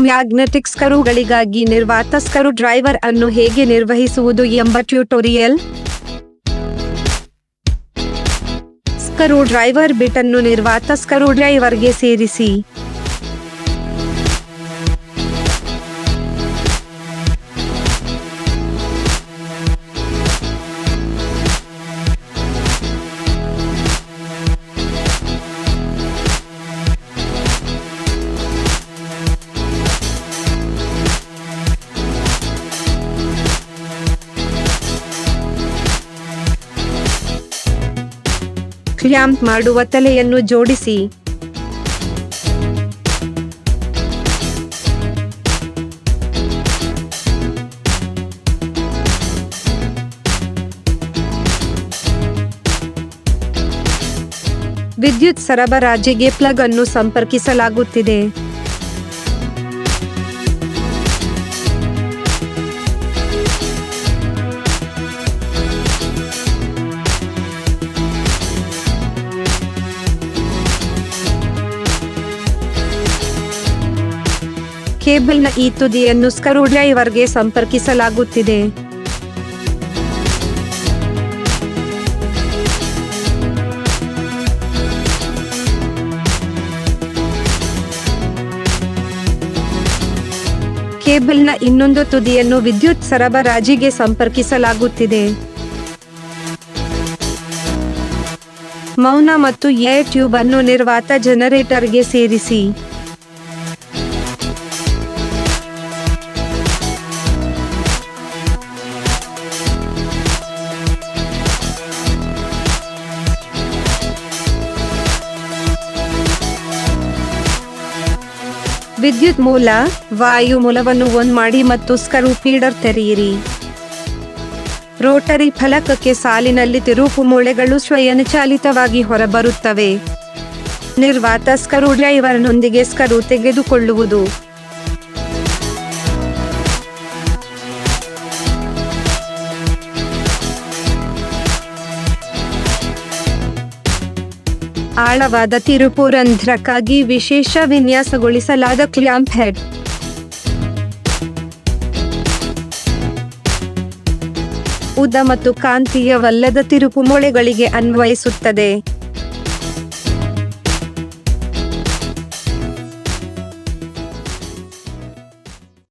Magnetic ಸ್ಕ್ರೂಗಳಿಗಾಗಿ ನಿರ್ವಾತ screw driver ಅನ್ನು ಹೇಗೆ ನಿರ್ವಹಿಸುವುದು ಎಂಬ ಟ್ಯುಟೋರಿಯಲ್. ಸ್ಕ್ರೂ ಡ್ರೈವರ್ ಬಿಟ್ ಅನ್ನು ನಿರ್ವಾತ ಸ್ಕ್ರೂ ಡ್ರೈವರ್ಗೆ ಸೇರಿಸಿ. ಕ್ಲ್ಯಾಂಪ್ ಮಾಡುವ ತಲೆಯನ್ನು ಜೋಡಿಸಿ. ವಿದ್ಯುತ್ ಸರಬರಾಜಿಗೆ ಪ್ಲಗ್ ಅನ್ನು ಸಂಪರ್ಕಿಸಲಾಗುತ್ತಿದೆ. ಕೇಬಲ್ನ ಈ ತುದಿಯನ್ನು ಸ್ಕ್ರೂ ಡ್ರೈವರ್ಗೆ ಸಂಪರ್ಕಿಸಲಾಗುತ್ತಿದೆ. ಕೇಬಲ್ನ ಇನ್ನೊಂದು ತುದಿಯನ್ನು ವಿದ್ಯುತ್ ಸರಬರಾಜಿಗೆ ಸಂಪರ್ಕಿಸಲಾಗುತ್ತಿದೆ. ಮೌನ ಮತ್ತು ಏರ್ ಟ್ಯೂಬ್ ಅನ್ನು ನಿರ್ವಾತ ಜನರೇಟರ್ಗೆ ಸೇರಿಸಿ. ವಿದ್ಯುತ್ ಮೂಲ, ವಾಯು ಮೂಲವನ್ನು ಆನ್ ಮಾಡಿ ಮತ್ತು ಸ್ಕ್ರೂ ಫೀಡರ್ ತೆರೆಯಿರಿ. ರೋಟರಿ ಫಲಕಕ್ಕೆ ಸಾಲಿನಲ್ಲಿ ತಿರುಪು ಮೂಳೆಗಳು ಸ್ವಯಂಚಾಲಿತವಾಗಿ ಹೊರಬರುತ್ತವೆ. ನಿರ್ವಾತ ಸ್ಕ್ರೂ ಡ್ರೈವರ್ನೊಂದಿಗೆ ಸ್ಕ್ರೂ ತೆಗೆದುಕೊಳ್ಳುವುದು. ಆಳವಾದ ತಿರುಪು ರಂಧ್ರಕ್ಕಾಗಿ ವಿಶೇಷ ವಿನ್ಯಾಸಗೊಳಿಸಲಾದ ಕ್ಲ್ಯಾಂಪ್ ಹೆಡ್. ಉದ್ದ ಮತ್ತು ಕಾಂತೀಯವಲ್ಲದ ತಿರುಪು ಮೊಳೆಗಳಿಗೆ ಅನ್ವಯಿಸುತ್ತದೆ.